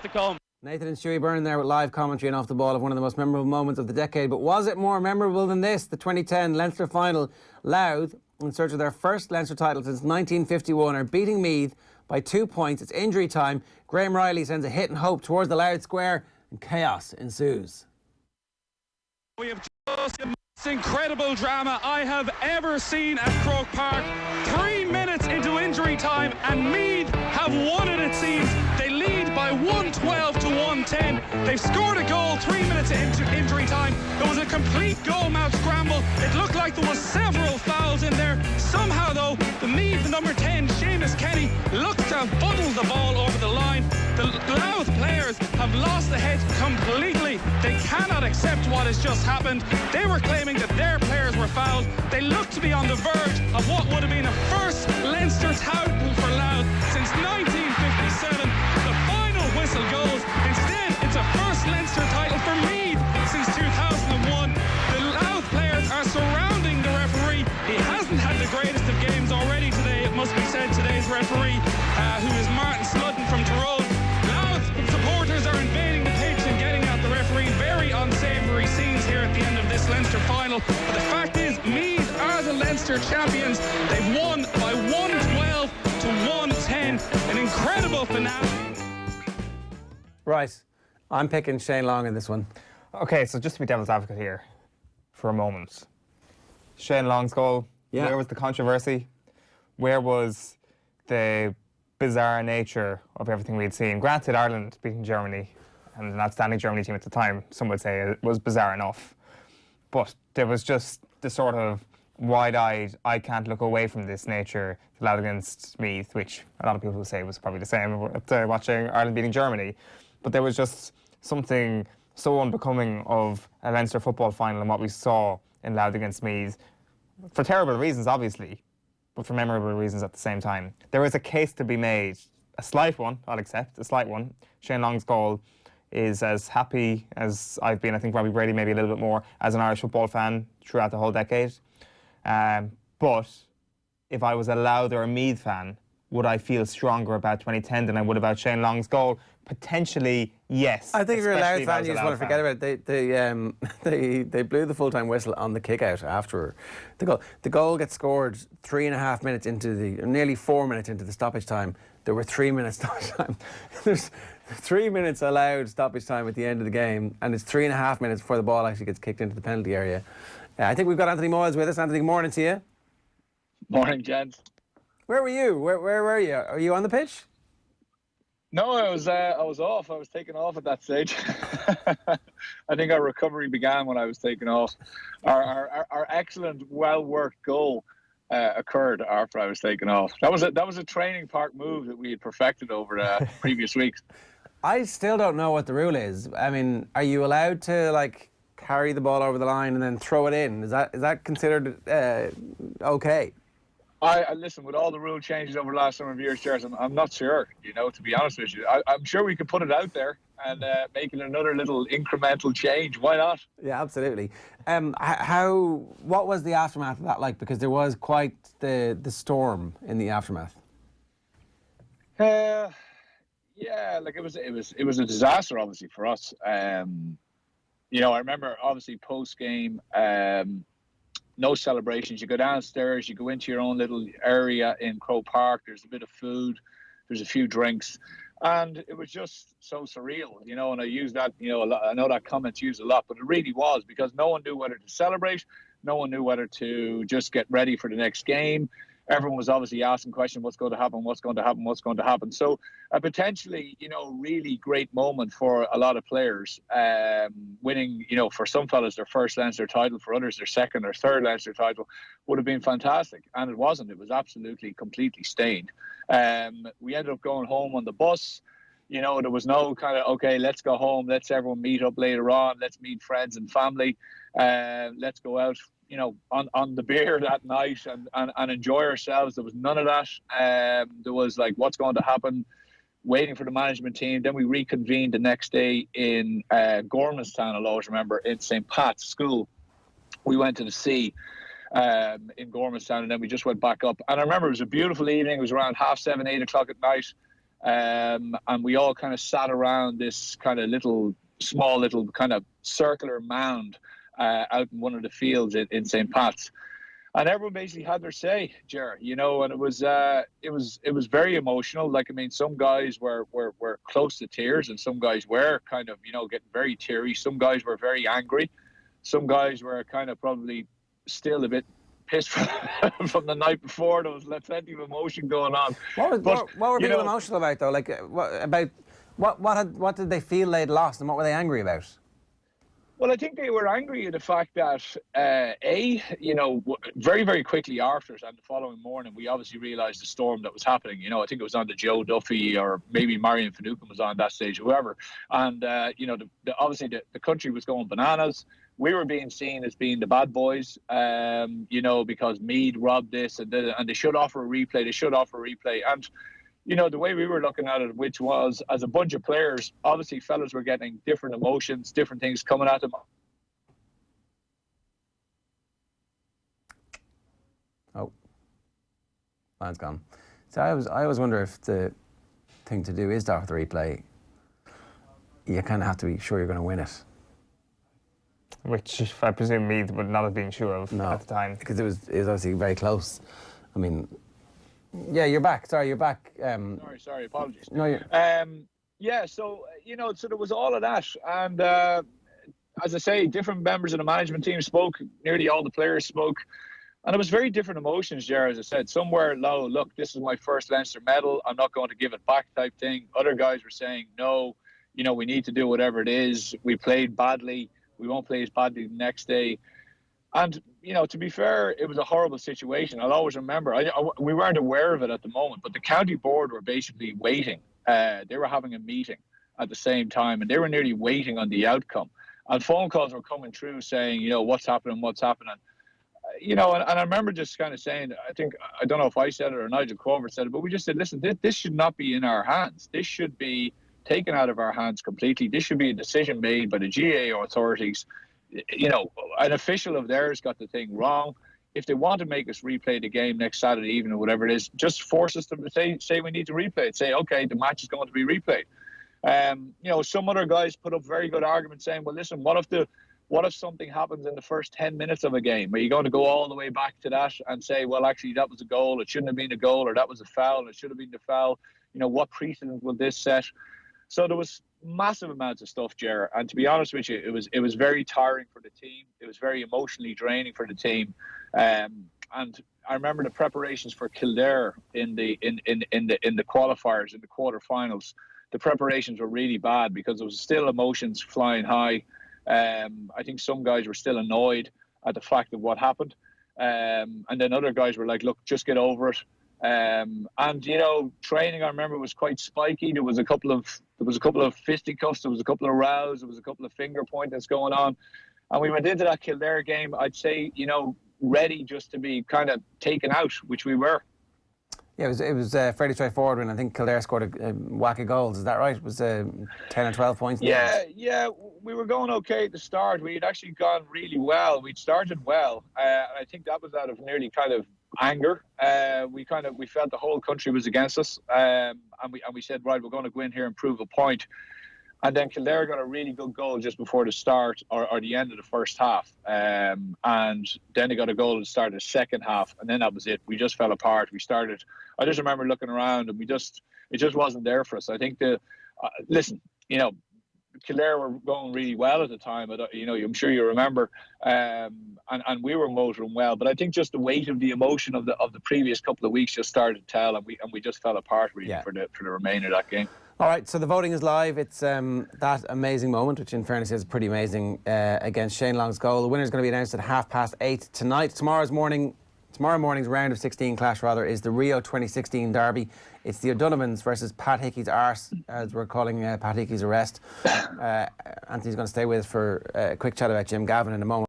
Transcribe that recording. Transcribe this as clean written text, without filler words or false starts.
to come. Nathan and Stewie Byrne there with live commentary and off the ball of one of the most memorable moments of the decade. But was it more memorable than this? The 2010 Leinster final. Louth, in search of their first Leinster title since 1951, are beating Meath by 2 points. It's injury time. Graham Riley sends a hit and hope towards the Louth square, and chaos ensues. We have just the most incredible drama I have ever seen at Croke Park. 3 minutes into injury time, and Meath have won it, it seems. They lead by 112 to 110. They've scored a goal 3 minutes into injury time. It was a complete goal-mouth scramble. It looked like there was several fouls in there. Somehow, though, the Meath number 10, Seamus Kenny, looked to have bundled the ball over the line. The Louth players have lost the head completely. They cannot accept what has just happened. They were claiming that their players were fouled. They looked to be on the verge of what would have been a first Leinster title for Louth since 1957. The final whistle goes. Instead, it's a first Leinster title for Meath since 2001. The Louth players are surrounding the referee. He hasn't had the greatest of games already today, it must be said. Today's referee, who is Martin Sludden from Tyrone. Louth supporters are invading the pitch and getting at the referee. Very unsavoury scenes here at the end of this Leinster final. But the fact is, Meath are the Leinster champions. They've won by 112 to 110. An incredible finale. Right. I'm picking Shane Long in this one. Okay, so just to be devil's advocate here for a moment. Shane Long's goal, where was the controversy? Where was the bizarre nature of everything we'd seen? Granted, Ireland beating Germany, and an outstanding Germany team at the time, some would say it was bizarre enough. But there was just the sort of wide-eyed, I can't look away from this nature allowed against Meath, which a lot of people would say was probably the same after watching Ireland beating Germany. But there was just something so unbecoming of a Leinster football final and what we saw in Louth against Meath, for terrible reasons, obviously, but for memorable reasons at the same time. There is a case to be made, a slight one, I'll accept, a slight one. Shane Long's goal is as happy as I've been, I think Robbie Brady maybe a little bit more, as an Irish football fan throughout the whole decade. But if I was a Louth or a Meath fan, would I feel stronger about 2010 than I would about Shane Long's goal? Potentially, yes. I think if you're a Louth fan, you just want to forget about it. They blew the full-time whistle on the kick-out after the goal. The goal gets scored 3.5 minutes into nearly 4 minutes into the stoppage time. There were 3 minutes stoppage time. There's 3 minutes allowed stoppage time at the end of the game, and it's 3.5 minutes before the ball actually gets kicked into the penalty area. I think we've got Anthony Moyles with us. Anthony, good morning to you. Morning, gents. Where were you? Where were you? Are you on the pitch? No, I was off. I was taken off at that stage. I think our recovery began when I was taken off. Our excellent, well-worked goal occurred after I was taken off. That was a training park move that we had perfected over the previous weeks. I still don't know what the rule is. I mean, are you allowed to carry the ball over the line and then throw it in? Is that considered okay? I listen, with all the rule changes over the last number of years, Charles, I'm not sure, to be honest with you. I'm sure we could put it out there and make it another little incremental change. Why not? Yeah, absolutely. What was the aftermath of that like? Because there was quite the storm in the aftermath. Yeah, it was a disaster, obviously, for us. I remember, obviously, post-game, no celebrations. You go downstairs, you go into your own little area in Croke Park. There's a bit of food, there's a few drinks, and it was just so surreal, and I use that, a lot. I know that comment's used a lot, but it really was, because no one knew whether to celebrate, no one knew whether to just get ready for the next game. Everyone was obviously asking questions, what's going to happen, what's going to happen, what's going to happen. So a potentially, really great moment for a lot of players. Winning, for some fellas, their first Leinster title, for others, their second or third Leinster title would have been fantastic. And it wasn't. It was absolutely, completely stained. We ended up going home on the bus. There was no kind of, okay, let's go home. Let's everyone meet up later on. Let's meet friends and family. Let's go out, on the beer that night and enjoy ourselves. There was none of that. There was what's going to happen, waiting for the management team. Then we reconvened the next day in Gormanstown, I'll always remember, in St. Pat's School. We went to the sea in Gormanstown, and then we just went back up. And I remember it was a beautiful evening. It was around 7:30, 8 o'clock at night. and we all kind of sat around this kind of small little kind of circular mound out in one of the fields in St. Pat's. And everyone basically had their say, Ger, you know, and it was very emotional. Like, I mean, some guys were close to tears, and some guys were kind of, you know, getting very teary. Some guys were very angry. Some guys were kind of probably still a bit pissed from the night before. There was plenty of emotion going on. What were people emotional about, though? Like, what did they feel they'd lost, and what were they angry about? Well, I think they were angry at the fact that, you know, very, very quickly after it and the following morning, we obviously realised the storm that was happening. You know, I think it was on the Joe Duffy, or maybe Marion Finucane was on that stage, whoever. And, you know, obviously the country was going bananas. We were being seen as being the bad boys, you know, because Meath robbed this, and they should offer a replay. They should offer a replay. And, you know, the way we were looking at it, which was, as a bunch of players, obviously fellas were getting different emotions, different things coming at them. Oh, mine's gone. So I always wonder if the thing to do is to offer the replay. You kind of have to be sure you're going to win it. Which I presume Meath would not have been sure of at the time. Because it was obviously very close. I mean, yeah, you're back. Sorry, you're back. Sorry, apologies. No, you're... Yeah, so, you know, so there was all of that. And as I say, different members of the management team spoke. Nearly all the players spoke. And it was very different emotions, Ger, as I said. Some were, no, look, this is my first Leinster medal. I'm not going to give it back type thing. Other guys were saying, no, you know, we need to do whatever it is. We played badly. We won't play as badly the next day. And, you know, to be fair, it was a horrible situation. I'll always remember, we weren't aware of it at the moment, but the county board were basically waiting. They were having a meeting at the same time, and they were nearly waiting on the outcome. And phone calls were coming through saying, you know, what's happening. You know, and I remember just kind of saying, I don't know if I said it or Nigel Crawford said it, but we just said, listen, this should not be in our hands. This should be taken out of our hands completely. This should be a decision made by the GA authorities. You know, an official of theirs got the thing wrong. If they want to make us replay the game next Saturday evening or whatever it is, just force us to say we need to replay it. Say, okay, the match is going to be replayed. You know, some other guys put up very good arguments saying, well, listen, what if something happens in the first 10 minutes of a game? Are you going to go all the way back to that and say, well, actually, that was a goal, it shouldn't have been a goal, or that was a foul, it should have been the foul? You know, what precedent will this set? So there was massive amounts of stuff, Ger, and to be honest with you, it was very tiring for the team. It was very emotionally draining for the team, and I remember the preparations for Kildare in the qualifiers, in the quarterfinals. The preparations were really bad because there was still emotions flying high. I think some guys were still annoyed at the fact of what happened, and then other guys were like, "Look, just get over it." And you know, training, I remember, was quite spiky. There was a couple of fisticuffs, there was a couple of rows, there was a couple of finger pointings going on, and we went into that Kildare game, I'd say, you know, ready just to be kind of taken out, which we were. Yeah, it was fairly straightforward when I think Kildare scored a whack of goals. Is that right? It was 10 or 12 points. Yeah, we were going okay at the start. We had actually gone really well. We'd started well. I think that was out of nearly kind of anger. We felt the whole country was against us, and we said, right, we're going to go in here and prove a point. And then Kildare got a really good goal just before the start or the end of the first half. And then they got a goal at the start of the second half. And then that was it. We just fell apart. I just remember looking around and it just wasn't there for us. I think listen, you know, Kildare were going really well at the time. You know, I'm sure you remember, and we were motoring well. But I think just the weight of the emotion of the previous couple of weeks just started to tell, and we just fell apart really for the remainder of that game. All right, so the voting is live. It's that amazing moment, which in fairness is pretty amazing, against Shane Long's goal. The winner is going to be announced at 8:30 tonight. Tomorrow morning's round of 16 clash is the Rio 2016 derby. It's the O'Donovans versus Pat Hickey's arse, as we're calling Pat Hickey's arrest. Anthony's going to stay with us for a quick chat about Jim Gavin in a moment.